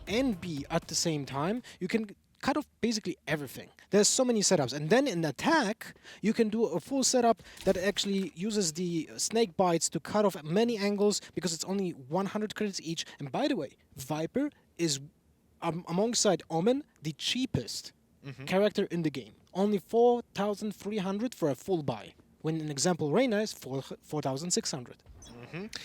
and B at the same time, you can cut off basically everything. There's so many setups. And then in attack, you can do a full setup that actually uses the snake bites to cut off many angles because it's only 100 credits each. And by the way, Viper is, alongside Omen, the cheapest character in the game. Only 4,300 for a full buy. When an example Reyna is 4,600.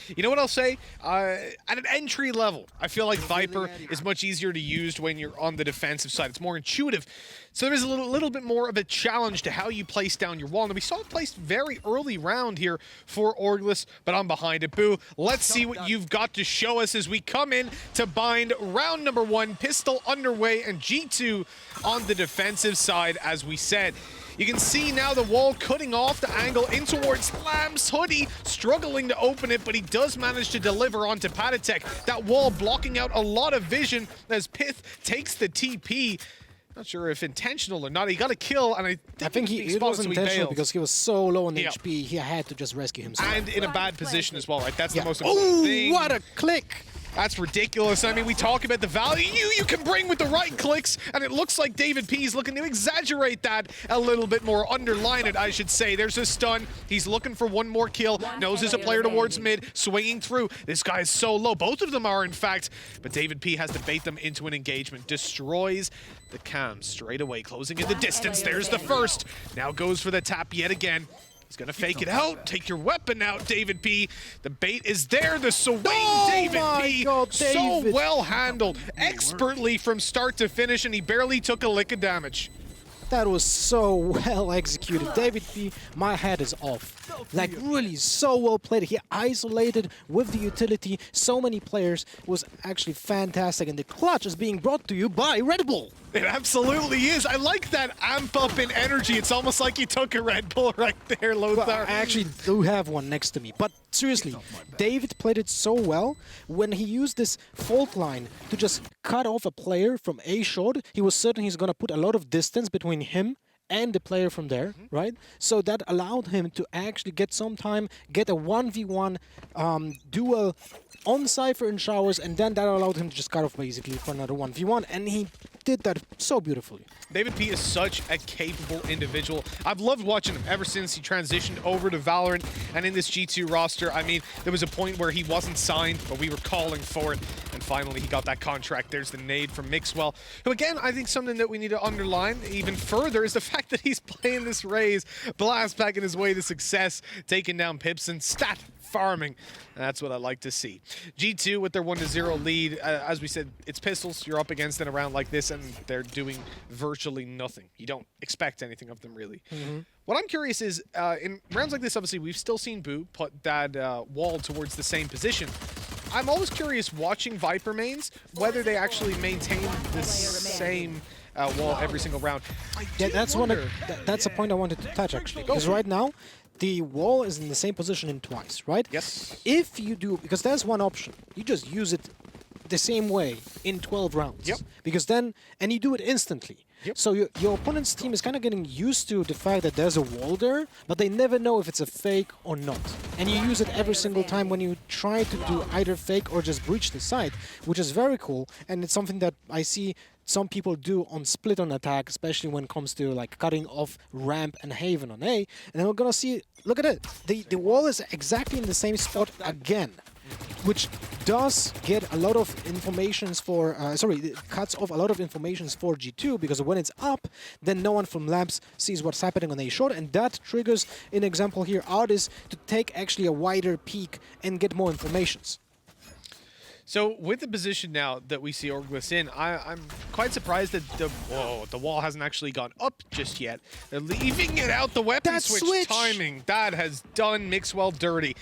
You know what I'll say? At an entry level, I feel like Viper is much easier to use when you're on the defensive side. It's more intuitive. So there is a little bit more of a challenge to how you place down your wall. And we saw it placed very early round here for Orgless, but I'm behind it. Boo, let's see what you've got to show us as we come in to bind round number 1. Pistol underway and G2 on the defensive side, as we said. You can see now the wall cutting off the angle in towards Lamb's hoodie, struggling to open it, but he does manage to deliver onto Patatek. That wall blocking out a lot of vision as Pith takes the TP. Not sure if intentional or not. He got a kill, and I think it was intentional because he was so low on Yeah. HP, he had to just rescue himself. And in a bad position as well, right? That's the most important thing. Oh, what a click! That's ridiculous. I mean, we talk about the value you can bring with the right clicks, and it looks like David P is looking to exaggerate that a little bit more, underline it, I should say. There's a stun. He's looking for one more kill. Knows there's a player towards mid, swinging through. This guy is so low. Both of them are, in fact, but David P has to bait them into an engagement. Destroys the cam straight away, closing in the distance. There's the first. Now goes for the tap yet again. He's gonna fake it out. Take your weapon out, David P. The bait is there. The swing, David P. God, so David. well handled, expertly from start to finish, and he barely took a lick of damage. That was so well executed. David P, my head is off. Like, really so well played. He isolated with the utility so many players. It was actually fantastic. And the clutch is being brought to you by Red Bull. It absolutely is. I like that amp up in energy. It's almost like you took a Red Bull right there, Lothar. Well, I actually do have one next to me. But seriously, David played it so well. When he used this fault line to just cut off a player from A shot, he was certain he's going to put a lot of distance between him and the player from there, right? So that allowed him to actually get some time, get a 1v1 duel on Cypher in showers, and then that allowed him to just cut off basically for another 1v1, and he did that so beautifully. David P is such a capable individual. I've loved watching him ever since he transitioned over to Valorant and in this G2 roster. I mean, there was a point where he wasn't signed, but we were calling for it, and finally he got that contract. There's the nade from Mixwell, who again, I think something that we need to underline even further is the fact that he's playing this Raze, blast packing his way to success, taking down Pips and stat farming. That's what I like to see. G2 with their 1-0 lead. As we said, it's pistols you're up against in a round like this, and they're doing virtually nothing. You don't expect anything of them, really. What I'm curious is, in rounds like this, obviously, we've still seen Boo put that wall towards the same position. I'm always curious, watching Viper mains, whether they actually maintain the same wall every single round. Yeah, that's that's a point I wanted to touch, actually. Because right now, the wall is in the same position in twice, right? Yes. If you do, because there's one option, you just use it the same way in 12 rounds. Yep. Because then, and you do it instantly. Yep. So your opponent's team is kind of getting used to the fact that there's a wall there, but they never know if it's a fake or not. And you use it every single time when you try to do either fake or just breach the site, which is very cool. And it's something that I see some people do on split on attack, especially when it comes to like cutting off ramp and Haven on A. And then we're gonna see, look at it, the wall is exactly in the same spot again, which does get a lot of informations for, it cuts off a lot of informations for G2, because when it's up, then no one from Labs sees what's happening on A short, and that triggers, in example here, Artis to take actually a wider peek and get more informations. So with the position now that we see Orgless in, I'm quite surprised that the wall hasn't actually gone up just yet. They're leaving it out. The weapon switch timing, that has done Mixwell dirty.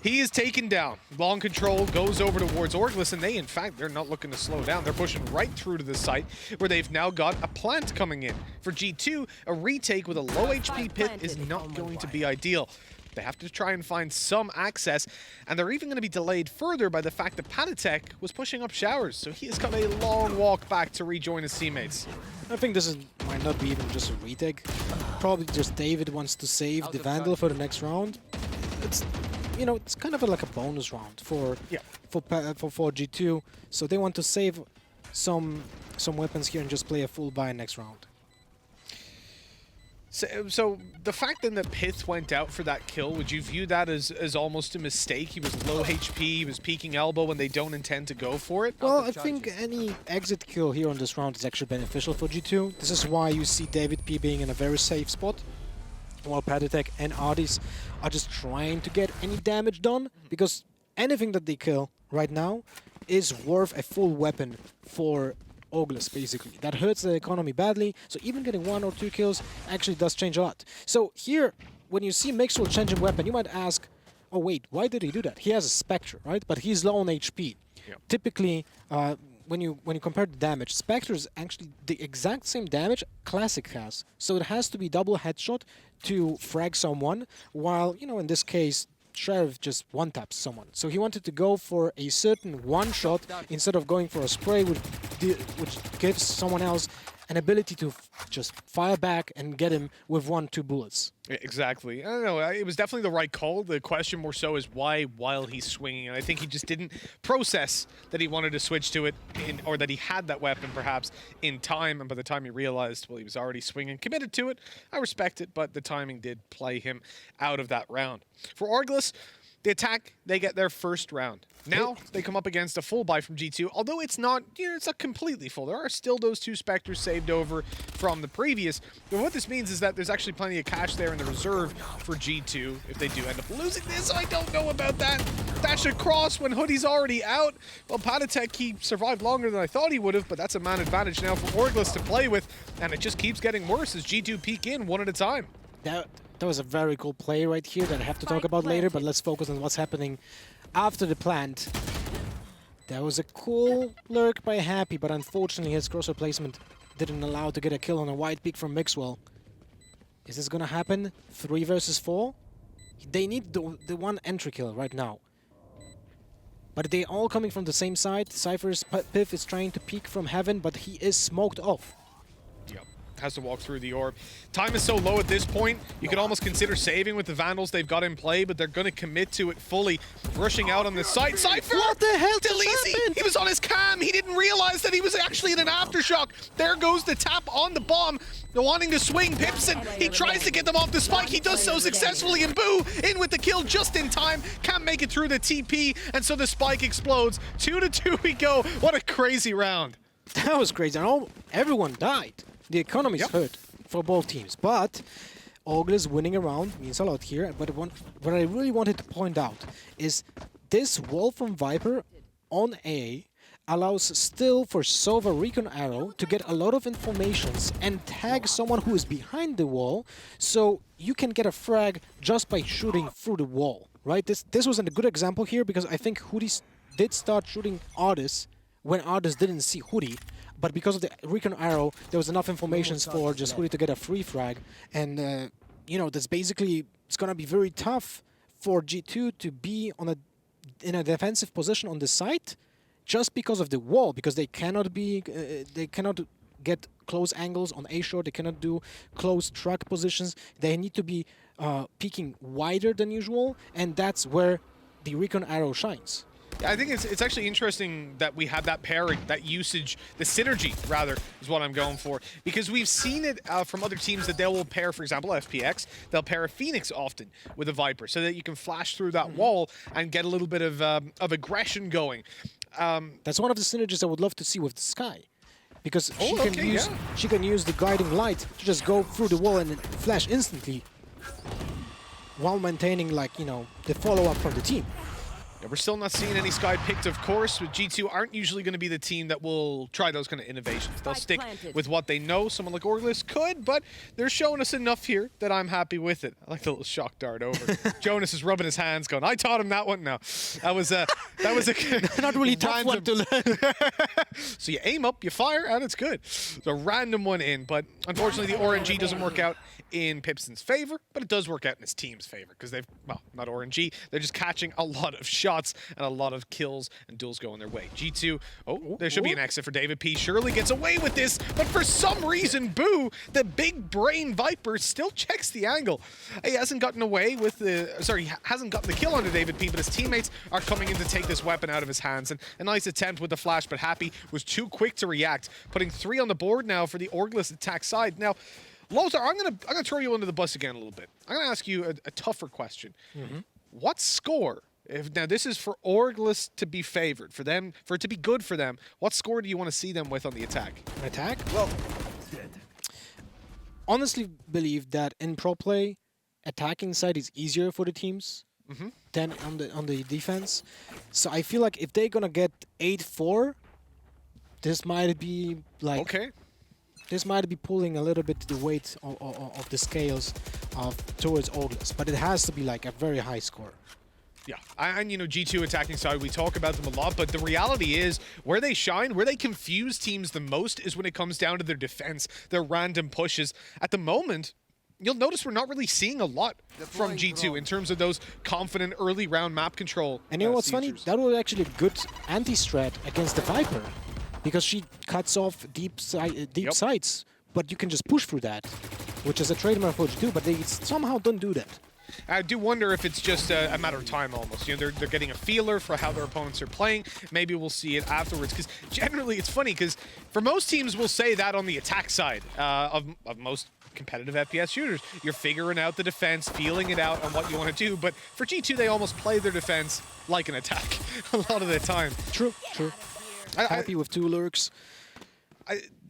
He is taken down. Long control goes over towards Orgless, and in fact, they're not looking to slow down. They're pushing right through to the site, where they've now got a plant coming in. For G2, a retake with a low HP pit is not going to be ideal. They have to try and find some access, and they're even going to be delayed further by the fact that Patatek was pushing up showers, so he has got a long walk back to rejoin his teammates. I think this might not be even just a retake. Probably just David wants to save the Vandal for the next round. It's, you know, it's kind of like a bonus round for G2, so they want to save some weapons here and just play a full buy next round. So the fact then that Pith went out for that kill, would you view that as almost a mistake? He was low HP, he was peeking elbow when they don't intend to go for it? Well, I think any exit kill here on this round is actually beneficial for G2. This is why you see David P being in a very safe spot, while Patatek and Ardis are just trying to get any damage done, because anything that they kill right now is worth a full weapon for Auglis, basically. That hurts the economy badly, so even getting 1 or 2 kills actually does change a lot. So here, when you see Mixwell changing weapon, you might ask, oh wait, why did he do that? He has a Spectre, right? But he's low on HP. Yep. Typically, when you compare the damage, Spectre is actually the exact same damage Classic has. So it has to be double headshot to frag someone, while, you know, in this case, Sheriff just one-taps someone. So he wanted to go for a certain one-shot instead of going for a spray, which gives someone else an ability to just fire back and get him with 1-2 bullets. Exactly. I don't know. It was definitely the right call. The question more so is why while he's swinging. And I think he just didn't process that he wanted to switch to it, or that he had that weapon perhaps in time. And by the time he realized, well, he was already swinging, committed to it. I respect it, but the timing did play him out of that round. For Auglis, the attack, they get their first round. Now they come up against a full buy from G2, although it's not, you know, it's not completely full. There are still those 2 Spectres saved over from the previous. But what this means is that there's actually plenty of cash there in the reserve for G2 if they do end up losing this. I don't know about that. Dash across when Hoodie's already out. Well, Patatek, he survived longer than I thought he would have, but that's a man advantage now for Auglis to play with, and it just keeps getting worse as G2 peek in one at a time. That was a very cool play right here that I have to talk about later, but let's focus on what's happening after the plant. That was a cool lurk by Happy, but unfortunately his cross replacement didn't allow to get a kill on a wide peak from Mixwell. Is this gonna happen? 3 versus 4? They need the one entry kill right now. But they all coming from the same side. Cypher's Piff is trying to peek from heaven, but he is smoked off. Yep. Has to walk through the orb. Time is so low at this point, you could almost consider saving with the Vandals they've got in play, but they're going to commit to it fully. Rushing out on the side. Cypher! What the hell just Delisi! happened? He was on his cam. He didn't realize that he was actually in an aftershock. There goes the tap on the bomb. Wanting to swing Pipson. He tries to get them off the spike. He does so successfully, and Boo in with the kill just in time. Can't make it through the TP, and so the spike explodes. 2-2 we go. What a crazy round. That was crazy. And everyone died. The economy's hurt for both teams, but Auglis winning a round means a lot here. But what I really wanted to point out is this wall from Viper on A allows still for Sova Recon Arrow to get a lot of informations and tag someone who is behind the wall, so you can get a frag just by shooting through the wall, right? This was a good example here because I think Hoodie did start shooting Ardis when Ardis didn't see Hoodie. But because of the Recon Arrow, there was enough information for just Hoodie to get a free frag. And, you know, that's basically, it's going to be very tough for G2 to be in a defensive position on the site just because of the wall, because they cannot get close angles on A short, they cannot do close truck positions. They need to be peeking wider than usual, and that's where the Recon Arrow shines. I think it's actually interesting that we have that pairing, that usage, the synergy, rather, is what I'm going for. Because we've seen it from other teams that they will pair, for example, FPX, they'll pair a Phoenix often with a Viper so that you can flash through that wall and get a little bit of aggression going. That's one of the synergies I would love to see with Sky. Because she can use the guiding light to just go through the wall and flash instantly while maintaining, like, you know, the follow-up from the team. Yeah, we're still not seeing any Sky picked, of course, but G2 aren't usually going to be the team that will try those kind of innovations. They'll stick with what they know. Someone like Auglis could, but they're showing us enough here that I'm happy with it. I like the little shock dart over. Jonas is rubbing his hands going, I taught him that one. No, that was a not really tough one to learn. So you aim up, you fire, and it's good. It's a random one in, but unfortunately the RNG doesn't work out in Pipson's favor, but it does work out in his team's favor because they've, well, not RNG, they're just catching a lot of shots. shots and a lot of kills and duels going their way. G2, there should be an exit for David P. Surely gets away with this, but for some reason, Boo, the big brain Viper, still checks the angle. He hasn't gotten away with hasn't gotten the kill onto David P, but his teammates are coming in to take this weapon out of his hands. And a nice attempt with the flash, but Happy was too quick to react, putting 3 on the board now for the Orgless attack side. Now, Lothar, I'm gonna throw you under the bus again a little bit. I'm gonna ask you a tougher question. What score? Now this is for Orgless to be favored, for it to be good for them. What score do you want to see them with on the attack? Attack? Well, honestly believe that in pro play, attacking side is easier for the teams than on the defense. So I feel like if they're gonna get 8-4, this might be like this might be pulling a little bit the weight of the scales towards Orgless, but it has to be like a very high score. Yeah, and you know, G2 attacking side, we talk about them a lot, but the reality is where they shine, where they confuse teams the most is when it comes down to their defense, their random pushes. At the moment, you'll notice we're not really seeing a lot from G2 in terms of those confident early round map control. And you know what's funny? That was actually a good anti-strat against the Viper, because she cuts off deep sights, but you can just push through that, which is a trademark for G2, but they somehow don't do that. I do wonder if it's just a matter of time almost. You know, they're getting a feeler for how their opponents are playing. Maybe we'll see it afterwards, because generally it's funny, because for most teams we'll say that on the attack side of most competitive FPS shooters. You're figuring out the defense, feeling it out on what you want to do, but for G2 they almost play their defense like an attack a lot of the time. True. Happy with 2 lurks.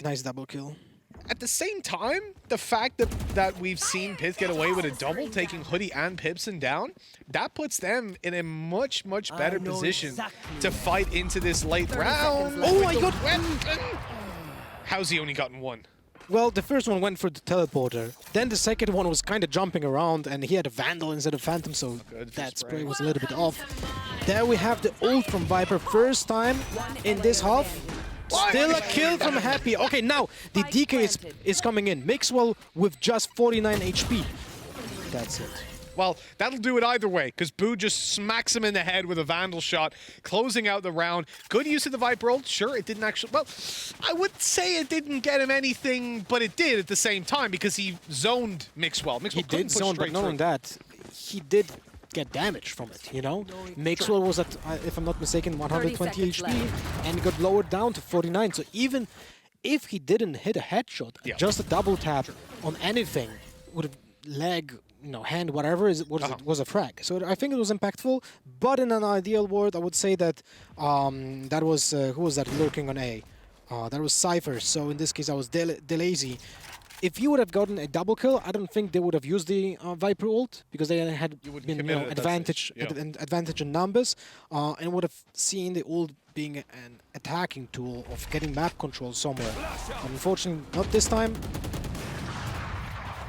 Nice double kill. At the same time, the fact that we've seen Pith get away with a double, taking Hoodie and Pipson down, that puts them in a much better position to fight into this late round. Oh my god! How's he only gotten 1? Well, the first one went for the teleporter. Then the second one was kind of jumping around, and he had a Vandal instead of Phantom, so that spray was a little bit off. There we have the ult from Viper, first time in this half. Still a kill from Happy. Okay, now the DK is coming in. Mixwell with just 49 HP. That's it. Well, that'll do it either way, because Boo just smacks him in the head with a Vandal shot, closing out the round. Good use of the Viper ult. Sure, it didn't actually... Well, I would say it didn't get him anything, but it did at the same time, because he zoned Mixwell. He did zone, but not only that, he did get damage from it, you know? Mixwell was at, if I'm not mistaken, 120 HP, and got lowered down to 49. So even if he didn't hit a headshot, just a double tap on anything would have leg, you know, hand, whatever was a frag. So I think it was impactful. But in an ideal world, I would say that that was who was that lurking on A? That was Cypher. So in this case, I was Delazy. If you would have gotten a double kill, I don't think they would have used the Viper ult, because they had been advantage in numbers, and would have seen the ult being an attacking tool of getting map control somewhere. Unfortunately, not this time.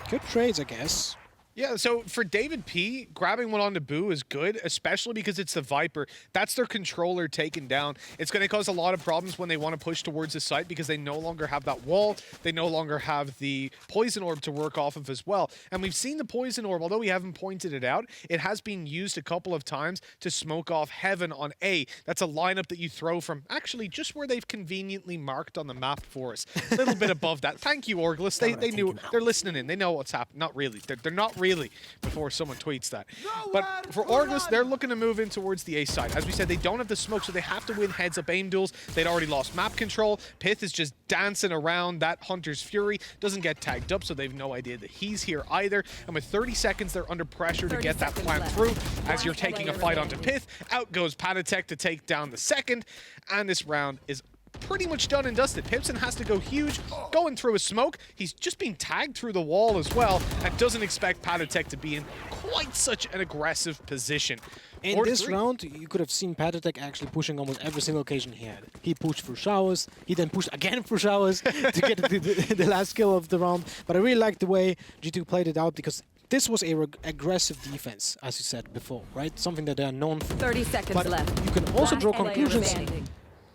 Good trades, I guess. Yeah, so for David P, grabbing one on the Boo is good, especially because it's the Viper. That's their controller taken down. It's going to cause a lot of problems when they want to push towards the site, because they no longer have that wall. They no longer have the Poison Orb to work off of as well. And we've seen the Poison Orb, although we haven't pointed it out, it has been used a couple of times to smoke off Heaven on A. That's a lineup that you throw from actually just where they've conveniently marked on the map for us. A little bit above that. Thank you, Orgless. They knew. They're listening in. They know what's happening. Not really. They're not really, before someone tweets that. But for Orgless, they're looking to move in towards the A side. As we said, they don't have the smoke, so they have to win heads-up aim duels. They'd already lost map control. Pith is just dancing around that Hunter's Fury. Doesn't get tagged up, so they've no idea that he's here either. And with 30 seconds, they're under pressure to get that plant through. As you're taking a fight onto Pith, out goes Patatek to take down the second. And this round is pretty much done and dusted. Pipson has to go huge, going through a smoke. He's just being tagged through the wall as well, and doesn't expect Patatek to be in quite such an aggressive position. In this round, you could have seen Patatek actually pushing almost every single occasion he had. He pushed for showers, he then pushed again for showers to get the last kill of the round. But I really like the way G2 played it out, because this was a aggressive defense, as you said before, right? Something that they are known for. 30 seconds but left. you can also draw conclusions.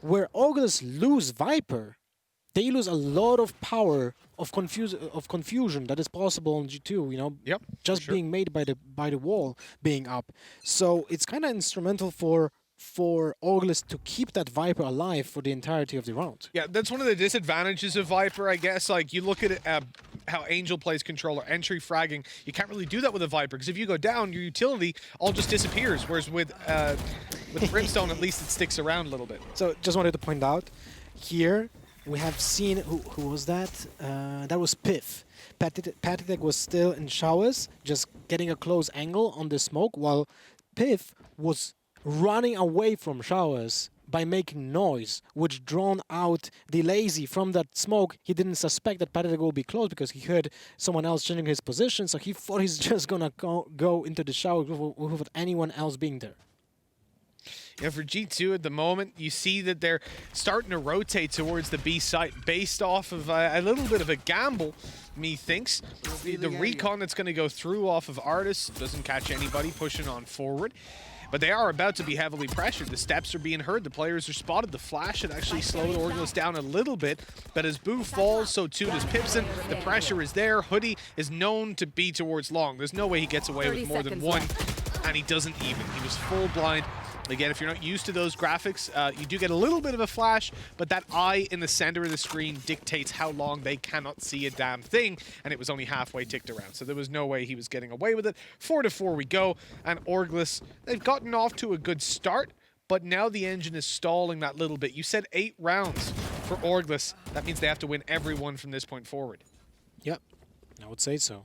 Where Orgless lose Viper, they lose a lot of power of confusion that is possible on G2. You know, Yep, just for sure. being made by the wall being up. So it's kind of instrumental for Aurelus to keep that Viper alive for the entirety of the round. Yeah, that's one of the disadvantages of Viper, I guess. Like, you look at it, how Angel plays controller, entry fragging. You can't really do that with a Viper, because if you go down, your utility all just disappears. Whereas with Brimstone, at least it sticks around a little bit. So just wanted to point out, here we have seen, who was that? That was Piff. Patitek was still in showers, just getting a close angle on the smoke, while Piff was running away from showers by making noise, which drawn out the lazy from that smoke. He didn't suspect that Patitek will be close because he heard someone else changing his position, so he thought he's just gonna go into the shower without anyone else being there. Yeah, for G2 at the moment, you see that they're starting to rotate towards the B site based off of a little bit of a gamble, methinks. The recon that's going to go through off of Artis doesn't catch anybody pushing on forward. But they are about to be heavily pressured. The steps are being heard. The players are spotted. The flash had actually slowed Aurelus down a little bit. But as Boo falls, so too does Pipson. The pressure is there. Hoodie is known to be towards long. There's no way he gets away with more than one. And he doesn't even. He was full blind. Again, if you're not used to those graphics, you do get a little bit of a flash, but that eye in the center of the screen dictates how long they cannot see a damn thing, and it was only halfway ticked around, so there was no way he was getting away with it. 4-4 we go, and Aurelus, they've gotten off to a good start, but now the engine is stalling that little bit. You said 8 rounds for Aurelus. That means they have to win every one from this point forward. Yep, I would say so.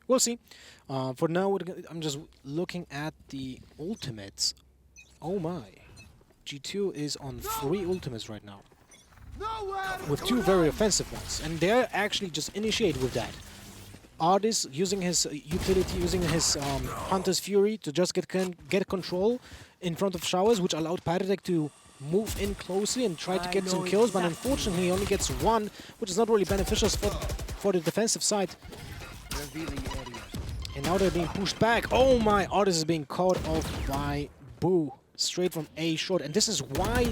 We'll see. For now, I'm just looking at the ultimates. Oh my. G2 is on 3 ultimates right now. With 2 very offensive ones. And they're actually just initiate with that. Artis using his utility, using his Hunter's Fury to just get control in front of Showers, which allowed Patitek to move in closely and try to get some kills. But unfortunately, he only gets 1, which is not really beneficial for the defensive side. And now they're being pushed back. Oh my, Artis is being caught off by Boo straight from A short. And this is why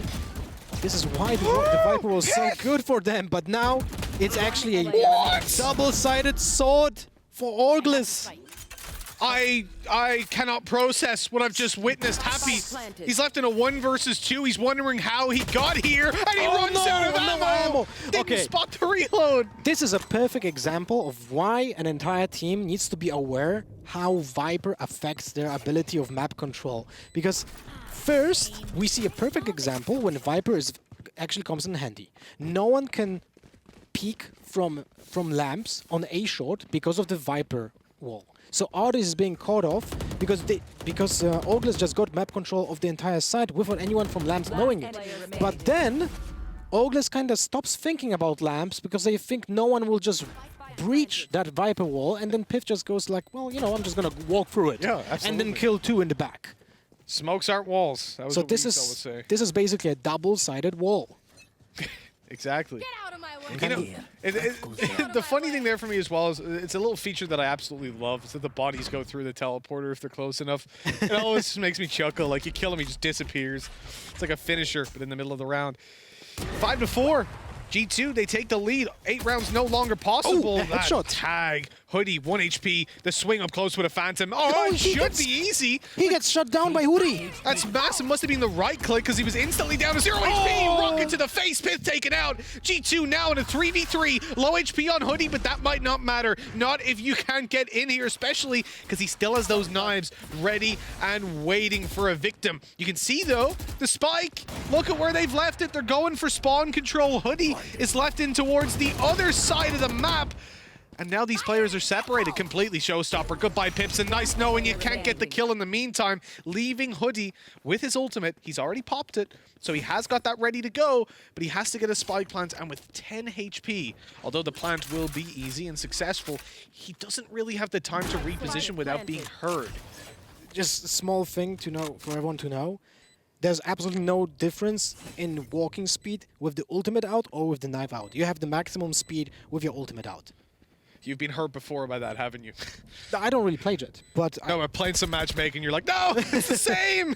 the Viper was so good for them. But now it's actually a double-sided sword for Aurelus. I cannot process what I've just witnessed. Happy, he's left in a 1 versus 2. He's wondering how he got here, and he runs out of ammo. Didn't spot the reload. This is a perfect example of why an entire team needs to be aware how Viper affects their ability of map control. Because first, we see a perfect example when Viper actually comes in handy. No one can peek from lamps on A short because of the Viper wall. So Artis is being caught off because Aurelus just got map control of the entire site without anyone from lamps knowing it. But then Aurelus kind of stops thinking about lamps because they think no one will just breach that Viper wall, and then Piff just goes like, well, you know, I'm just gonna walk through it, yeah, absolutely, and then kill 2 in the back. Smokes aren't walls. That was So what this Weasel would say. is basically a double-sided wall. Exactly. Get out of my way. You know, the funny thing there for me as well is it's a little feature that I absolutely love, is that the bodies go through the teleporter if they're close enough. It always just makes me chuckle. Like, you kill him, he just disappears. It's like a finisher, but in the middle of the round. 5-4. G2, they take the lead. 8 rounds no longer possible. Oh, that headshot. tag. Hoodie, 1 HP. The swing up close with a Phantom. Oh, it should be easy. He gets shut down by Hoodie. That's massive. Must have been the right click because he was instantly down to 0 HP. Rocket to the face. Pith taken out. G2 now in a 3v3. Low HP on Hoodie, but that might not matter. Not if you can't get in here, especially because he still has those knives ready and waiting for a victim. You can see, though, the spike. Look at where they've left it. They're going for spawn control. Hoodie is left in towards the other side of the map. And now these players are separated completely. Showstopper, goodbye Pipson. Nice knowing you can't get the kill in the meantime. Leaving Hoodie with his ultimate. He's already popped it, so he has got that ready to go, but he has to get a spike plant, and with 10 HP, although the plant will be easy and successful, he doesn't really have the time to reposition without being heard. Just a small thing to know, for everyone to know. There's absolutely no difference in walking speed with the ultimate out or with the knife out. You have the maximum speed with your ultimate out. You've been hurt before by that, haven't you? I don't really play Jet, but No, I'm playing some matchmaking. You're like, no, it's the same.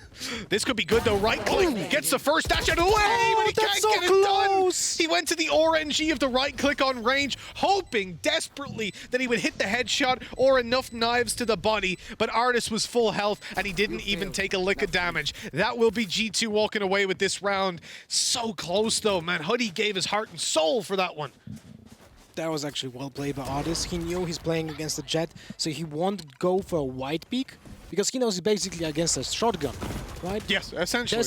This could be good though. Right click gets the first dash out of the way, but he that's can't so get it close. done. He went to the RNG of the right click on range, hoping desperately that he would hit the headshot or enough knives to the body. But Artis was full health, and he didn't even take a lick of damage. That will be G2 walking away with this round. So close though, man. Hoodie gave his heart and soul for that one. that was actually well played by Artis. He knew he's playing against the Jet, so he won't go for a wide peak because he knows he's basically against a shotgun, right? Yes, essentially.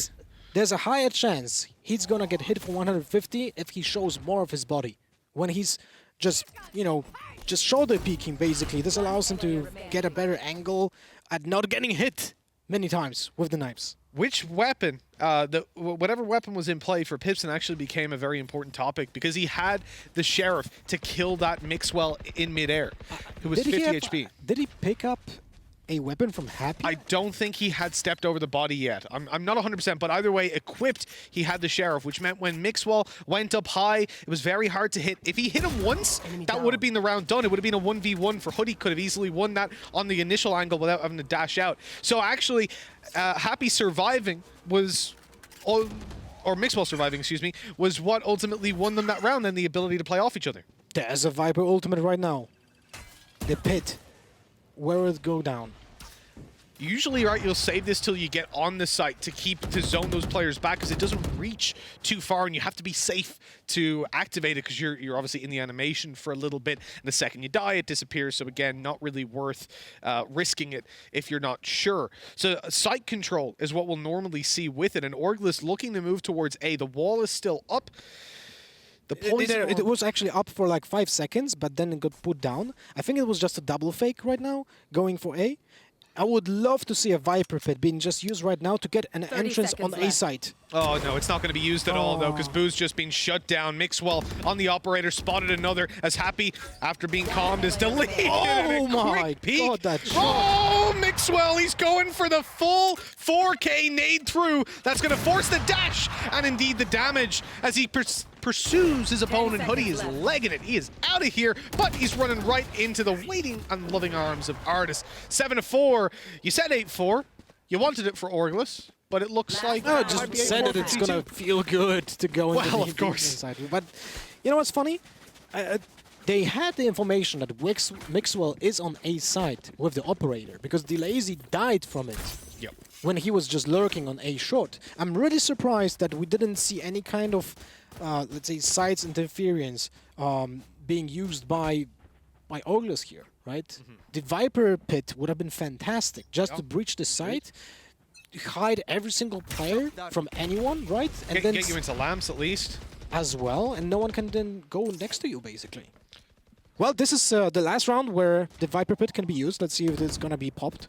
There's a higher chance he's gonna get hit for 150 if he shows more of his body. When he's just, just shoulder peeking basically, this allows him to get a better angle at not getting hit many times with the knives. Which weapon, whatever weapon was in play for Pipson actually became a very important topic because he had the Sheriff to kill that Mixwell in midair, who was 50 HP. Did he pick up a weapon from Happy? I don't think he had stepped over the body yet. I'm not 100%, but either way, equipped, he had the Sheriff, which meant when Mixwell went up high, it was very hard to hit. If he hit him once, that would have been the round done. It would have been a 1v1 for Hoodie. Could have easily won that on the initial angle without having to dash out. So actually, Happy surviving was... or Mixwell surviving, excuse me, was what ultimately won them that round and the ability to play off each other. There's a Viper ultimate right now. The pit. Where will it go down? Usually, right, you'll save this till you get on the site to zone those players back because it doesn't reach too far and you have to be safe to activate it because you're obviously in the animation for a little bit and the second you die, it disappears. So again, not really worth risking it if you're not sure. So site control is what we'll normally see with it, and Orglis looking to move towards A. The wall is still up. The poison It was actually up for like 5 seconds, but then it got put down. I think it was just a double fake right now, going for A. I would love to see a Viper Pit being just used right now to get an entrance on A site. Oh, no, it's not going to be used at all, though, because Boo's just been shut down. Mixwell on the operator spotted another as Happy, after being calmed, is deleted. Oh, my God, that shot. Oh, Mixwell, he's going for the full 4K nade through. That's going to force the dash and indeed the damage as he pursues his opponent. Hoodie is legging it. He is out of here, but he's running right into the waiting and loving arms of Artis. 7-4. You said 8-4. You wanted it for Orglis, but it looks like... No, just said that it's going to feel good to go into well, the of course. inside. But you know what's funny? They had the information that Mixwell is on A side with the operator because DeLazy died from it. Yep. When he was just lurking on A short. I'm really surprised that we didn't see any kind of, let's say, sides interference being used by Orglis here, right? The Viper Pit would have been fantastic just to breach the site, hide every single player from anyone, right? And then get you into lamps at least. as well, and no one can then go next to you, basically. Well, this is the last round where the Viper Pit can be used. Let's see if it's gonna be popped.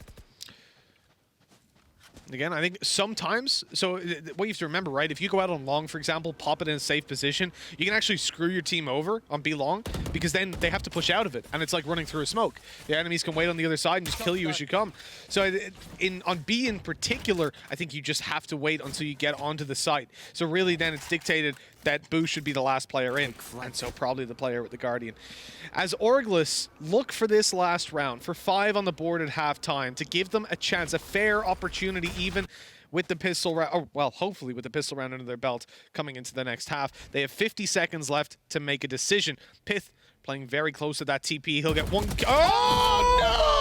Again, I think sometimes, so what you have to remember, right, if you go out on long, for example, pop it in a safe position, you can actually screw your team over on B long because then they have to push out of it, and it's like running through a smoke. The enemies can wait on the other side and just kill you as you come. So on B in particular, I think you just have to wait until you get onto the site. So really then it's dictated that Boo should be the last player in, and so probably the player with the Guardian. As Orglis look for this last round, for 5 on the board at halftime, to give them a chance, a fair opportunity even with the pistol round, or well, hopefully with the pistol round under their belt coming into the next half. They have 50 seconds left to make a decision. Pith playing very close to that TP. He'll get one. Oh, no!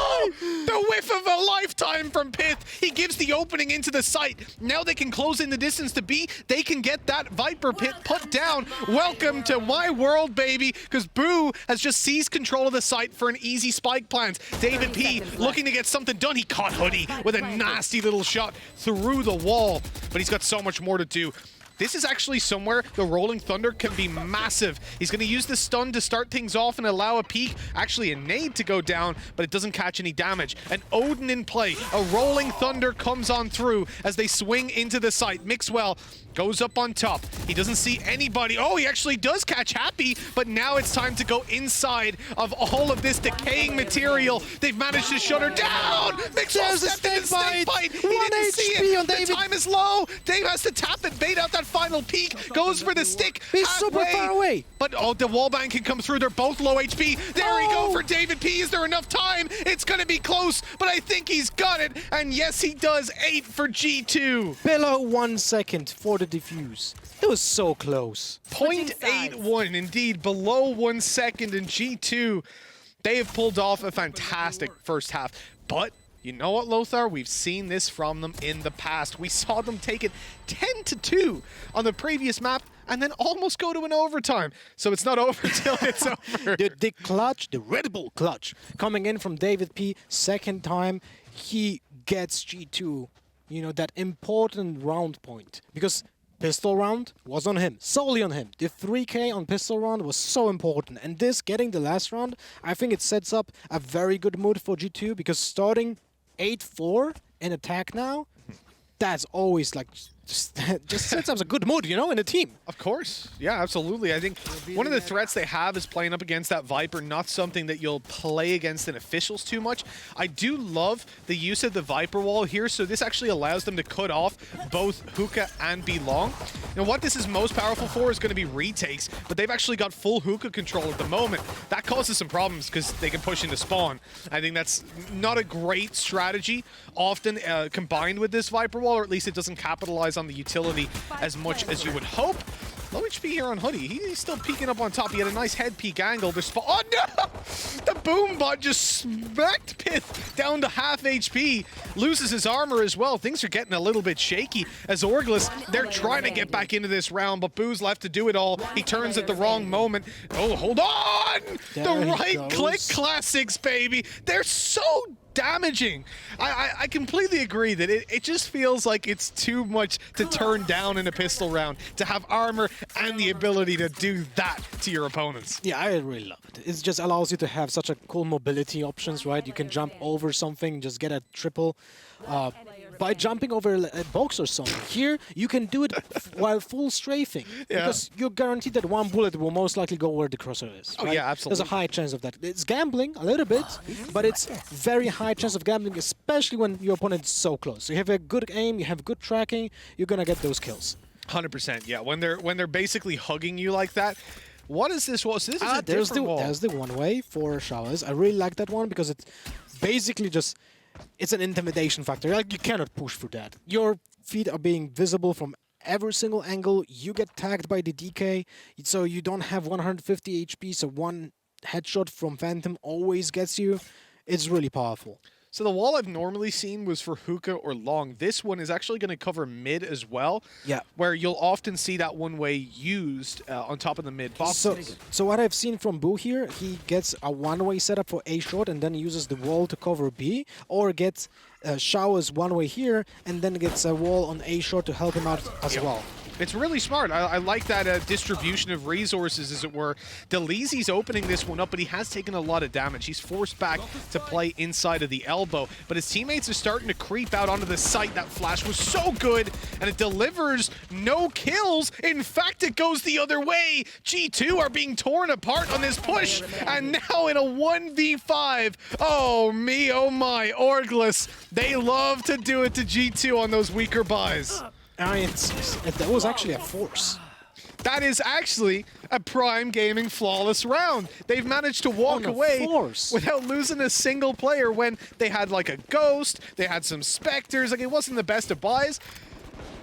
The whiff of a lifetime from Pith. He gives the opening into the site. Now they can close in the distance to B. They can get that Viper Pit put down. Welcome to my world, baby, because Boo has just seized control of the site for an easy spike plant. David P looking to get something done. He caught Hoodie with a nasty little shot through the wall, but he's got so much more to do. This is actually somewhere the Rolling Thunder can be massive. He's going to use the stun to start things off and allow a peek, actually a nade to go down, but it doesn't catch any damage. An Odin in play. A Rolling Thunder comes on through as they swing into the site. Mixwell goes up on top. He doesn't see anybody. Oh, he actually does catch Happy, but now it's time to go inside of all of this decaying material. They've managed to shut her down. Mixwell stepped in the snake bite. He didn't see it. on, David. The time is low. Dave has to tap it, bait out that final peak, goes for the stick. He's super far away. But oh, the wallbang can come through. They're both low HP. There we go for David P. Is there enough time? It's going to be close, but I think he's got it. And yes, he does. 8 for G2. Below 1 second for the defuse. It was so close. 0.81, indeed, below 1 second in G2. They have pulled off a fantastic first half. But you know what, Lothar? We've seen this from them in the past. We saw them take it 10-2 on the previous map and then almost go to an overtime. So it's not over till it's over. The clutch, the Red Bull clutch, coming in from David P. Second time, he gets G2, you know, that important round point. Because pistol round was on him, solely on him. The 3K on pistol round was so important. And this, getting the last round, I think it sets up a very good mood for G2 because starting 8-4 in attack now, that's always like just sets up a good mood, you know, in a team. Of course. Yeah, absolutely. I think one of the threats they have is playing up against that Viper, not something that you'll play against in officials too much. I do love the use of the Viper wall here, so this actually allows them to cut off both hookah and B-long. Now, what this is most powerful for is going to be retakes, but they've actually got full hookah control at the moment. That causes some problems because they can push into spawn. I think that's not a great strategy, often combined with this Viper wall, or at least it doesn't capitalize on the utility as much as you would hope. Low HP here on Hoodie. He's still peeking up on top. He had a nice head peek angle. Oh no! The boom bot just smacked Pith down to half HP. Loses his armor as well. Things are getting a little bit shaky as Orglis, they're trying to get back into this round, but Boo's left to do it all. He turns at the wrong moment. Oh, hold on! The right click classics, baby. They're so damaging. I completely agree that it just feels like it's too much to turn down in a pistol round, to have armor and the ability to do that to your opponents. Yeah, I really love it. It just allows you to have such a cool mobility options, right? You can jump over something, just get a triple by jumping over a box or something. Here, you can do it while full strafing, because you're guaranteed that one bullet will most likely go where the crosshair is. Oh right? yeah, absolutely. There's a high chance of that. It's gambling a little bit, but it's very high chance of gambling, especially when your opponent is so close. So you have a good aim, you have good tracking, you're gonna get those kills. 100%. Yeah, when they're basically hugging you like that. What is this wall? So this is a there's different wall. There's the one way for showers. I really like that one because it's basically just, it's an intimidation factor. Like, you cannot push through that. Your feet are being visible from every single angle. You get tagged by the DK, so you don't have 150 HP, so one headshot from Phantom always gets you. It's really powerful. So the wall I've normally seen was for hookah or long. This one is actually going to cover mid as well. Yeah. Where you'll often see that one way used on top of the mid box. So what I've seen from Boo here, he gets a one-way setup for A short and then he uses the wall to cover B, or gets showers one way here and then gets a wall on A short to help him out as well. It's really smart. I like that distribution of resources, as it were. Deleezy's opening this one up, but he has taken a lot of damage. He's forced back to play inside of the elbow, but his teammates are starting to creep out onto the site. That flash was so good, and it delivers no kills. In fact, it goes the other way. G2 are being torn apart on this push, and now in a 1v5. Oh me, oh my, Orglis. They love to do it to G2 on those weaker buys. That was actually a force. That is actually a Prime Gaming flawless round. They've managed to walk away without losing a single player when they had like a Ghost, they had some Spectres, like it wasn't the best of buys,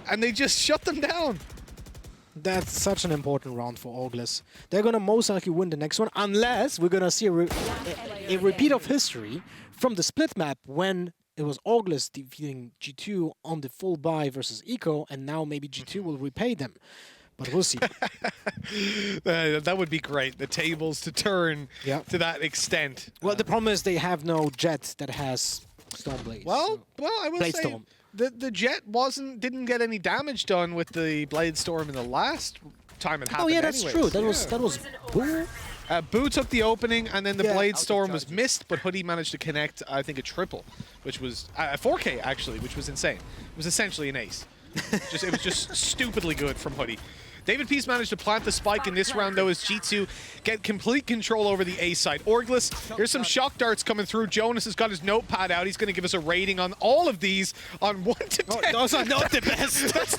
and they just shut them down. That's such an important round for Orglis. They're gonna most likely win the next one, unless we're gonna see a repeat of history from the split map when it was Orglis defeating G2 on the full buy versus Eco, and now maybe G2 will repay them. But we'll see. That would be great. The tables to turn to that extent. Well, the problem is they have no Jet that has Stormblade. Well, I will say Storm. the Jet didn't get any damage done with the Blade Storm in the last time it happened. Oh yeah, that's anyways. true. That was Boo. Boo took the opening, and then the Blade Storm was missed, but Hoodie managed to connect, I think, a triple, which was a 4K, actually, which was insane. It was essentially an ace. It was just stupidly good from Hoodie. David P's managed to plant the spike in this round, though, as G2 get complete control over the A side. Orglis, here's some shock darts coming through. Jonas has got his notepad out. He's going to give us a rating on all of these on 1 to 10. Those are not the best. That's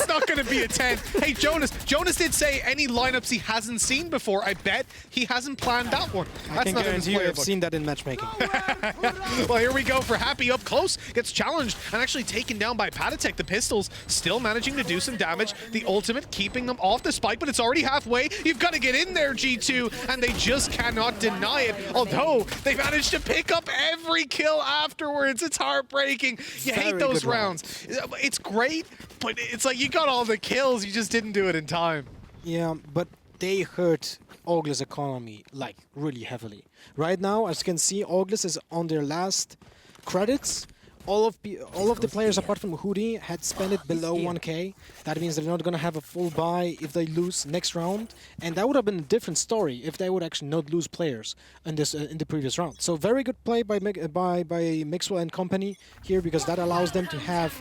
not going to be a 10. Hey, Jonas did say any lineups he hasn't seen before. I bet he hasn't planned that one. I can not in his guarantee you I've playbook. seen that in matchmaking. Well, here we go for Happy up close. Gets challenged and actually taken down by Patatek. The pistols still managing to do some damage. The ultimate keeping them off the spike, but it's already halfway. You've got to get in there, G2, and they just cannot deny it. Although they managed to pick up every kill afterwards. It's heartbreaking. You hate those rounds. It's great, but it's like you got all the kills. You just didn't do it in time. Yeah, but they hurt Auglis' economy like really heavily. Right now, as you can see, Auglis is on their last credits. All of the players apart from Hoodie had spent it below 1k. That means they're not going to have a full buy if they lose next round, and that would have been a different story if they would actually not lose players in this in the previous round. So very good play by Mixwell and company here, because that allows them to have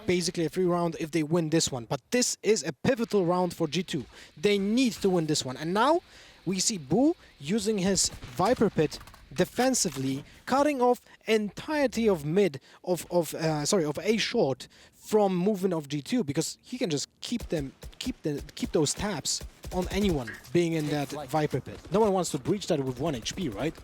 basically a free round if they win this one. But this is a pivotal round for G2. They need to win this one, and now we see Boo using his Viper Pit defensively, cutting off entirety of A short from movement of G2, because he can just keep those taps on anyone being in that Viper Pit. No one wants to breach that with 1 HP, right?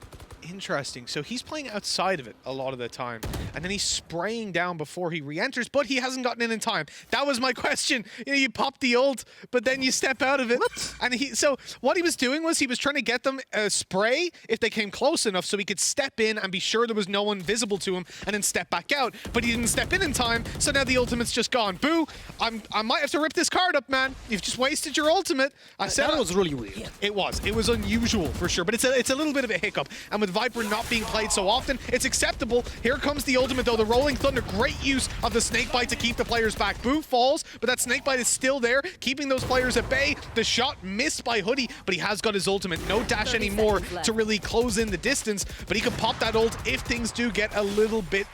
Interesting. So he's playing outside of it a lot of the time, and then he's spraying down before he re-enters, but he hasn't gotten in time. That was my question. You know, you pop the ult, but then you step out of it. What? And so what he was doing was he was trying to get them a spray if they came close enough so he could step in and be sure there was no one visible to him and then step back out. But he didn't step in time, so now the ultimate's just gone. Boo, I might have to rip this card up, man. You've just wasted your ultimate. I said that was really weird. It was unusual for sure, but it's a little bit of a hiccup. And with Viper not being played so often, it's acceptable. Here comes the ultimate though, the Rolling Thunder. Great use of the snake bite to keep the players back. Boo falls, but that snake bite is still there, keeping those players at bay. The shot missed by Hoodie, but he has got his ultimate. No dash anymore to really close in the distance, but he can pop that ult if things do get a little bit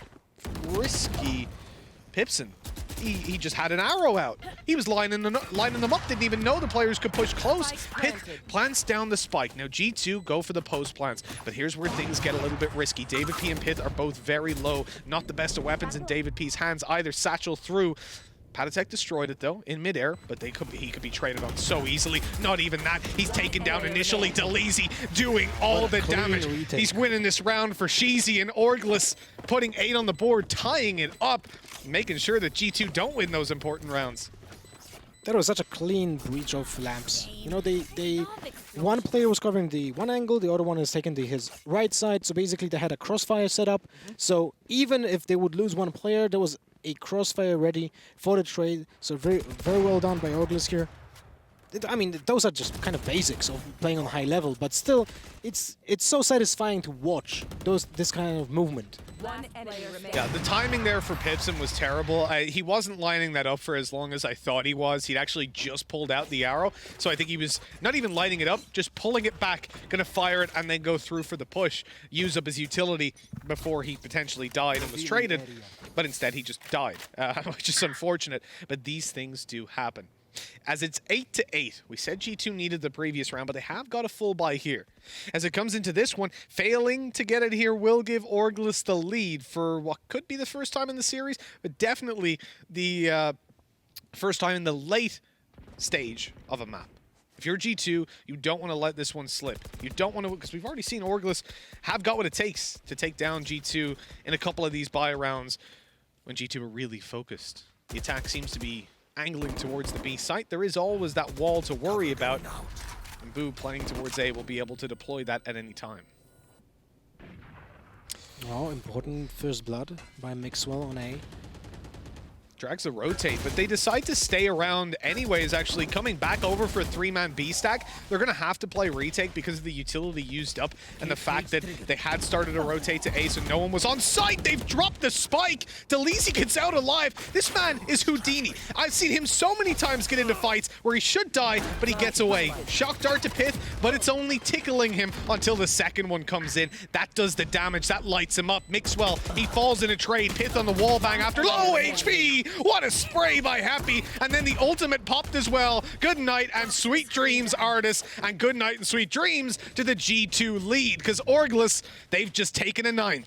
risky. Pipson, he just had an arrow out. He was lining them up, didn't even know the players could push close. Pith plants down the spike. Now G2 go for the post plants, but here's where things get a little bit risky. David P and Pith are both very low. Not the best of weapons in David P's hands either. Satchel through. Patatek destroyed it though in midair, but he could be traded on so easily. Not even that. He's taken down initially. Delezy doing all the damage. He's winning this round for Sheezy, and Orglis putting 8 on the board, tying it up, making sure that G2 don't win those important rounds. That was such a clean breach of lamps. You know, one player was covering the one angle, the other one is taking his right side. So basically they had a crossfire set up. So even if they would lose one player, there was a crossfire ready for the trade. So very, very well done by Orglis here. I mean, those are just kind of basics of playing on high level, but still, it's so satisfying to watch this kind of movement. Yeah, the timing there for Pipson was terrible. He wasn't lining that up for as long as I thought he was. He'd actually just pulled out the arrow, so I think he was not even lining it up, just pulling it back, gonna fire it, and then go through for the push, use up his utility before he potentially died and was traded, but instead he just died, which is unfortunate, but these things do happen. As it's 8-8, we said G2 needed the previous round, but they have got a full buy here. As it comes into this one, failing to get it here will give Orglis the lead for what could be the first time in the series, but definitely the first time in the late stage of a map. If you're G2, you don't want to let this one slip. You don't want to, because we've already seen Orglis have got what it takes to take down G2 in a couple of these buy rounds when G2 are really focused. The attack seems to be angling towards the B site. There is always that wall to worry about, and Boo playing towards A will be able to deploy that at any time. Oh, important first blood by Mixwell on A. Drags a rotate, but they decide to stay around anyways, actually coming back over for a 3-man B stack. They're going to have to play retake because of the utility used up and the fact that they had started a rotate to A, so no one was on site. They've dropped the spike. Delezy gets out alive. This man is Houdini. I've seen him so many times get into fights where he should die, but he gets away. Shock dart to Pith, but it's only tickling him until the second one comes in. That does the damage. That lights him up. Mixwell, he falls in a trade. Pith on the wall bang after low HP. What a spray by Happy, and then the ultimate popped as well. Good night and sweet dreams, Artis, and good night and sweet dreams to the G2 lead, because Orgless, they've just taken a 9th.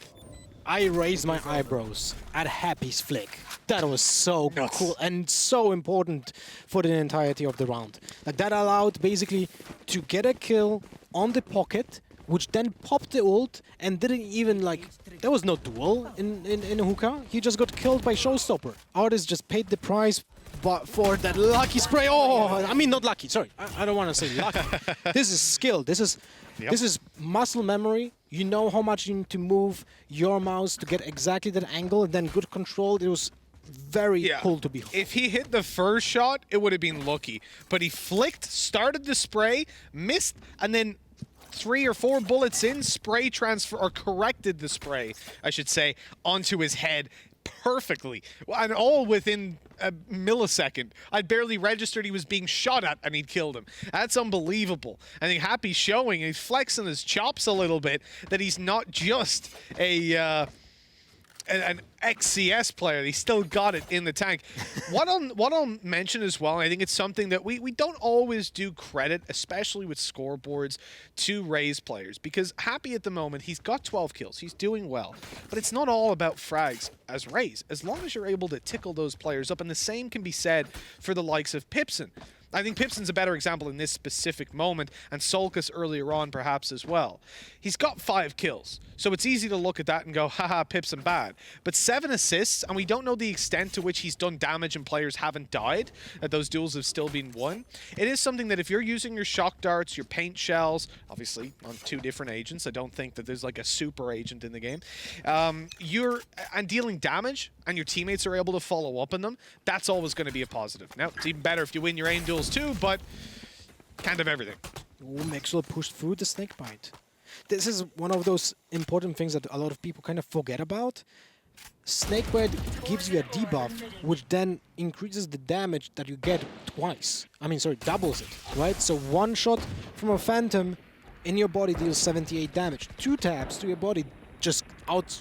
I raised my eyebrows at Happy's flick. That was so Nuts. cool and so important for the entirety of the round. Like, that allowed basically to get a kill on the pocket, which then popped the ult and didn't even, like, there was no duel in Hookah. He just got killed by Showstopper. Artis just paid the price for that lucky spray. Oh, I mean, not lucky, sorry. I don't want to say lucky. This is skill. This is muscle memory. You know how much you need to move your mouse to get exactly that angle, and then good control. It was very cool to behold. If he hit the first shot, it would have been lucky. But he flicked, started the spray, missed, and then 3 or 4 bullets in, spray transfer, or corrected the spray, I should say, onto his head perfectly. And all within a millisecond. I barely registered he was being shot at, and he'd killed him. That's unbelievable. I think Happy's showing, he's flexing his chops a little bit, that he's not just an ex-CS player. He still got it in the tank. What I'll mention as well, and I think it's something that we don't always do credit, especially with scoreboards, to Raze players. Because Happy at the moment, he's got 12 kills. He's doing well. But it's not all about frags as Raze. As long as you're able to tickle those players up, and the same can be said for the likes of Pipson. I think Pipson's a better example in this specific moment, and Solkus earlier on perhaps as well. He's got 5 kills, so it's easy to look at that and go, haha, Pipson bad. But 7 assists, and we don't know the extent to which he's done damage and players haven't died, that those duels have still been won. It is something that if you're using your shock darts, your paint shells, obviously on 2 different agents, I don't think that there's like a super agent in the game, and dealing damage, and your teammates are able to follow up on them, that's always going to be a positive. Now, it's even better if you win your aim duels too, but kind of everything. Oh, Maxwell pushed through the snakebite. This is one of those important things that a lot of people kind of forget about. Snakebite gives you a debuff, which then increases the damage that you get twice. I mean, sorry, doubles it, right? So 1 shot from a Phantom in your body deals 78 damage. 2 taps to your body just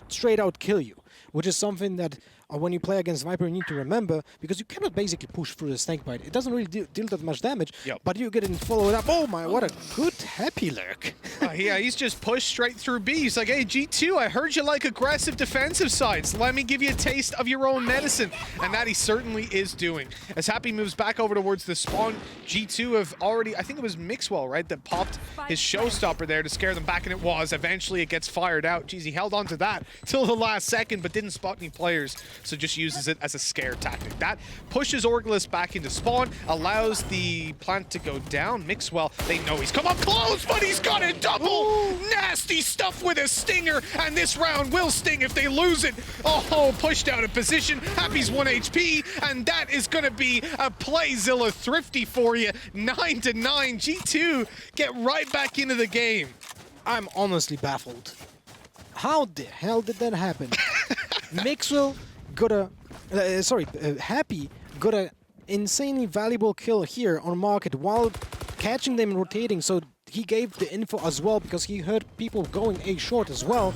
straight out kill you, which is something that when you play against Viper, you need to remember, because you cannot basically push through the snakebite. It doesn't really deal that much damage, but you get it followed up. Oh my, what a good Happy lurk. Yeah, he's just pushed straight through B. He's like, hey, G2, I heard you like aggressive defensive sides. Let me give you a taste of your own medicine. And that he certainly is doing. As Happy moves back over towards the spawn, G2 have already, I think it was Mixwell, right, that popped his showstopper there to scare them back, and it was. Eventually, it gets fired out. Jeez, he held on to that till the last second, but didn't spot any players, so just uses it as a scare tactic. That pushes Orgless back into spawn, allows the plant to go down. Mixwell, they know he's come up close, but he's got a double! Nasty stuff with a stinger, and this round will sting if they lose it. Oh, pushed out of position. Happy's 1 HP, and that is going to be a Playzilla thrifty for you. 9-9. G2 get right back into the game. I'm honestly baffled. How the hell did that happen? Mixwell got a... Happy got a insanely valuable kill here on market while catching them rotating, so he gave the info as well because he heard people going A short as well.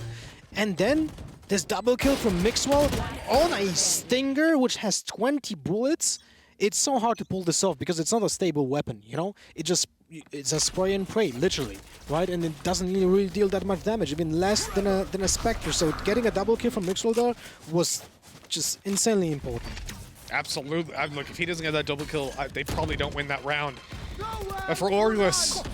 And then this double kill from Mixwell on a Stinger, which has 20 bullets. It's so hard to pull this off because it's not a stable weapon, you know? It's a spray and pray, literally, right? And it doesn't really deal that much damage, even less than a Spectre. So getting a double kill from Mixwell there was just insanely important. Absolutely. Look, if he doesn't get that double kill, they probably don't win that round. But for Orgless,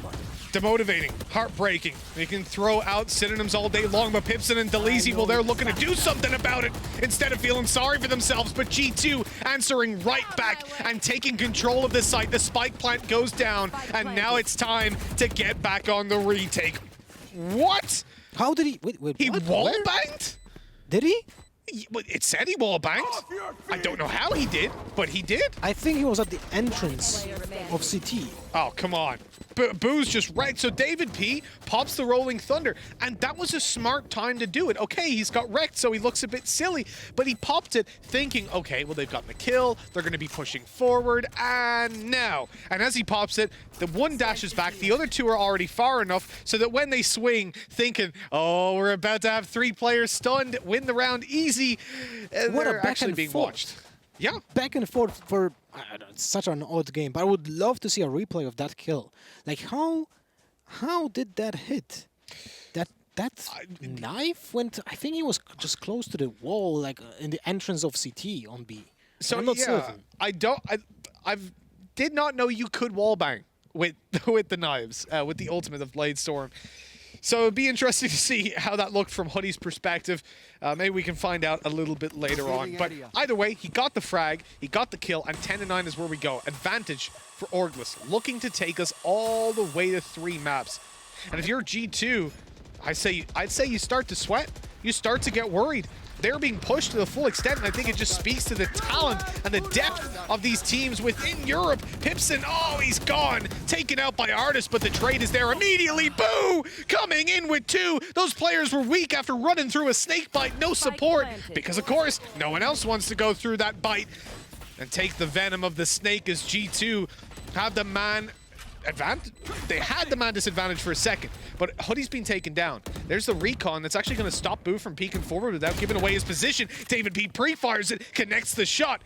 demotivating, heartbreaking. They can throw out synonyms all day long, but Pipson and Delezy, well, they're looking to do something about it instead of feeling sorry for themselves. But G2 answering right back and taking control of the site. The spike plant goes down, and now it's time to get back on the retake. What? How did he... Wait, he wall-banged? Did he? It said he wall-banged. I don't know how he did, but he did. I think he was at the entrance of CT. Oh, come on. Boo's just wrecked. So David P pops the Rolling Thunder, and that was a smart time to do it. Okay, he's got wrecked, so he looks a bit silly, but he popped it thinking, okay, well, they've gotten the kill, they're going to be pushing forward, and now. And as he pops it, the one dashes back, the other 2 are already far enough so that when they swing, thinking, oh, we're about to have 3 players stunned, win the round easy, What they're a back actually and being forth. watched. Yeah. back and forth for I don't know, it's such an odd game. But I would love to see a replay of that kill. Like how did that hit? That knife went. I think he was just close to the wall, like in the entrance of CT on B. So I'm not yeah, certain. I did not know you could wallbang with with the knives, with the ultimate of Bladestorm. So it'd be interesting to see how that looked from Hoodie's perspective. Maybe we can find out a little bit later on. But either way, he got the frag, he got the kill, and 10-9 is where we go. Advantage for Orgless, looking to take us all the way to 3 maps. And if you're G2, I'd say you start to sweat. You start to get worried. They're being pushed to the full extent, and I think it just speaks to the talent and the depth of these teams within Europe. Pipson, oh, he's gone. Taken out by Artis, but the trade is there immediately. Boo! Coming in with 2. Those players were weak after running through a snake bite. No support, because, of course, no one else wants to go through that bite and take the venom of the snake as G2 have the man advantage. They had the man disadvantage for a second, but Hoodie's been taken down. There's the recon that's actually going to stop Boo from peeking forward without giving away his position. David P pre-fires it, connects the shot.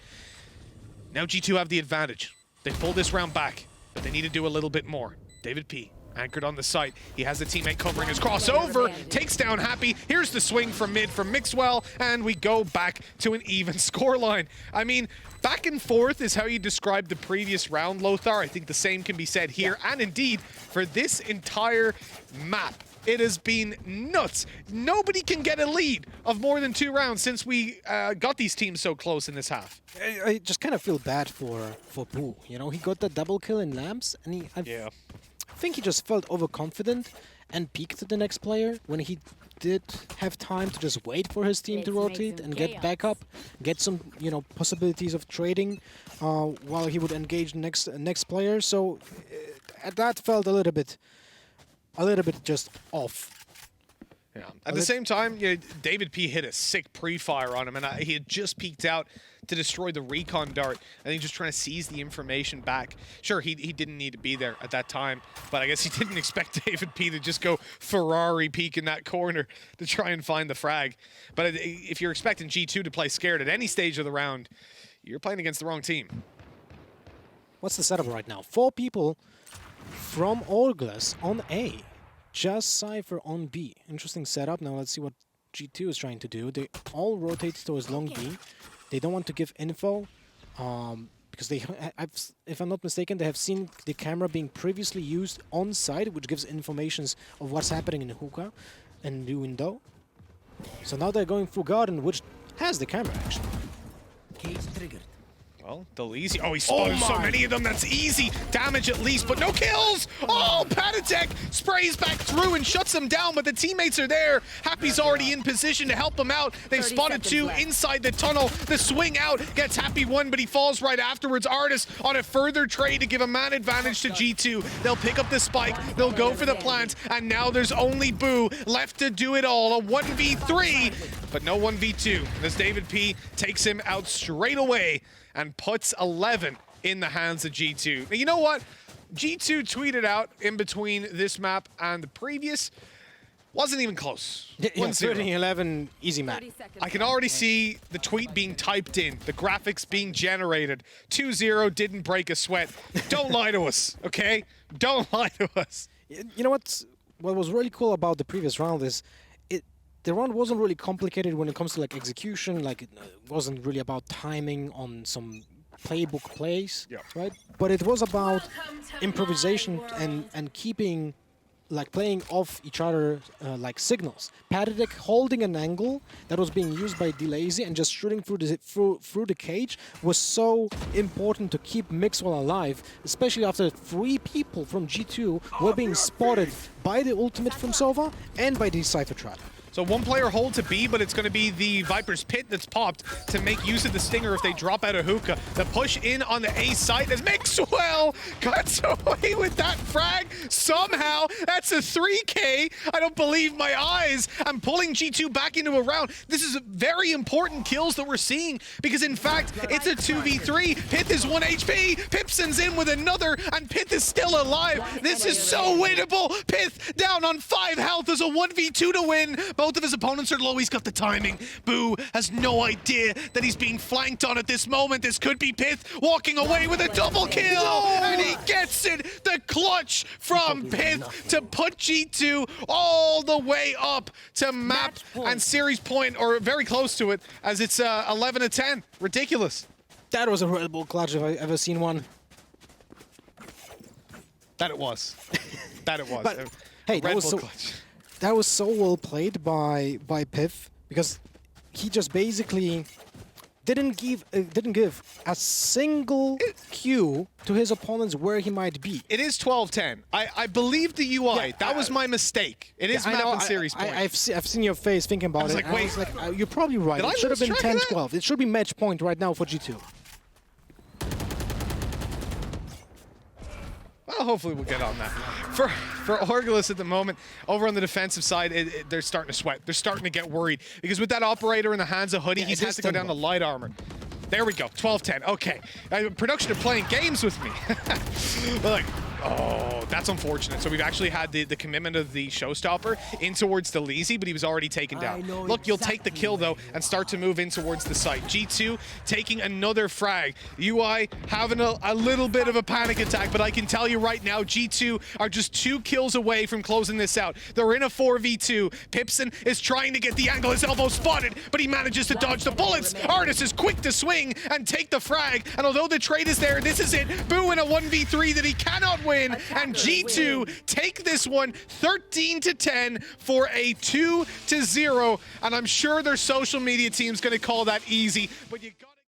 Now G2 have the advantage. They pull this round back, but they need to do a little bit more. David P anchored on the site. He has the teammate covering his crossover, takes down Happy. Here's the swing from mid from Mixwell, and we go back to an even scoreline. I mean, back and forth is how you described the previous round, Lothar. I think the same can be said here, and indeed, for this entire map. It has been nuts. Nobody can get a lead of more than 2 rounds since we got these teams so close in this half. I just kind of feel bad for Boo. You know, he got the double kill in Lamps, and I think he just felt overconfident and peeked to the next player when he did have time to just wait for his team to rotate and get back up, get some, you know, possibilities of trading while he would engage the next player. So that felt a little bit just off. Yeah. At the same time, David P hit a sick pre-fire on him, and he had just peeked out to destroy the recon dart. I think just trying to seize the information back. Sure, he didn't need to be there at that time, but I guess he didn't expect David P to just go Ferrari peek in that corner to try and find the frag. But if you're expecting G2 to play scared at any stage of the round, you're playing against the wrong team. What's the setup right now? 4 people from Orgless on A. Just Cypher on B. Interesting setup. Now let's see what G2 is trying to do. They all rotate towards long B. They don't want to give info because they, if I'm not mistaken, they have seen the camera being previously used on site, which gives informations of what's happening in hookah and the window. So now they're going for Garden, which has the camera actually. Cage triggered. Well, Delisi. Oh, he spotted so many of them. That's easy damage at least, but no kills. Oh, Patatek sprays back through and shuts them down, but the teammates are there. Happy's already in position to help him out. They've spotted 2 inside the tunnel. The swing out gets Happy 1, but he falls right afterwards. Artis on a further trade to give a man advantage to G2. They'll pick up the spike. They'll go for the plant, and now there's only Boo left to do it all. A 1v3, but no 1v2. As David P takes him out straight away and puts 11 in the hands of G2. Now, you know what? G2 tweeted out in between this map and the previous. Wasn't even close. Yeah, 13-11, easy map. I can already see the tweet being typed in, the graphics being generated. 2-0, didn't break a sweat. Don't lie to us, okay? Don't lie to us. You know what was really cool about the previous round is the round wasn't really complicated when it comes to like execution. Like it wasn't really about timing on some playbook plays, right? But it was about improvisation and keeping, like playing off each other like signals. Patatek holding an angle that was being used by Delazy and just shooting through the cage was so important to keep Mixwell alive, especially after 3 people from G2 were being spotted by the ultimate from Sova and by the Cypher trap. So 1 player hold to B, but it's going to be the Viper's Pit that's popped to make use of the Stinger if they drop out of hookah. The push in on the A site as Mixwell cuts away with that frag. Somehow, that's a 3K. I don't believe my eyes. I'm pulling G2 back into a round. This is very important kills that we're seeing because, in fact, it's a 2v3. Pith is 1 HP. Pipson's in with another, and Pith is still alive. This is so winnable. Pith down on 5 health as a 1v2 to win. Both of his opponents are low. He's got the timing. Boo has no idea that he's being flanked on at this moment. This could be Pith walking away with a double kill, and he gets it. The clutch from Pith to put G2 all the way up to map and series point, or very close to it, as it's 11-10. Ridiculous. That was a Red Bull clutch if I ever seen one. That it was. That it was. But, hey, Red Bull clutch. that was so well played by Pith, because he just basically didn't give a single cue to his opponents where he might be. It is 12-10. I believe the UI. Yeah, that was my mistake. It is I map know, and series point. I've seen your face thinking about was it. like, and wait. I was like, you're probably right. Did I It should have lose been track of that? 10-12. It should be match point right now for G2. Well, hopefully we'll get on that. For Orgulus at the moment, over on the defensive side, they're starting to sweat. They're starting to get worried. Because with that operator in the hands of Hoodie, Yeah, he's it had is to go down to 10-12. light armor. There we go, 12-10. Okay. Production are playing games with me. They're like, oh, that's unfortunate. So we've actually had the commitment of the Showstopper in towards the Leezy, but he was already taken down. Look, you'll take the kill, though, and start to move in towards the site. G2 taking another frag. UI having a little bit of a panic attack, but I can tell you right now, G2 are just 2 kills away from closing this out. They're in a 4v2. Pipson is trying to get the angle. His elbow spotted, but he manages to dodge the bullets. Artis is quick to swing and take the frag, and although the trade is there, this is it. Boo in a 1v3 that he cannot win, and G2 take this one 13-10 for a 2-0, and I'm sure their social media team's going to call that easy, but you got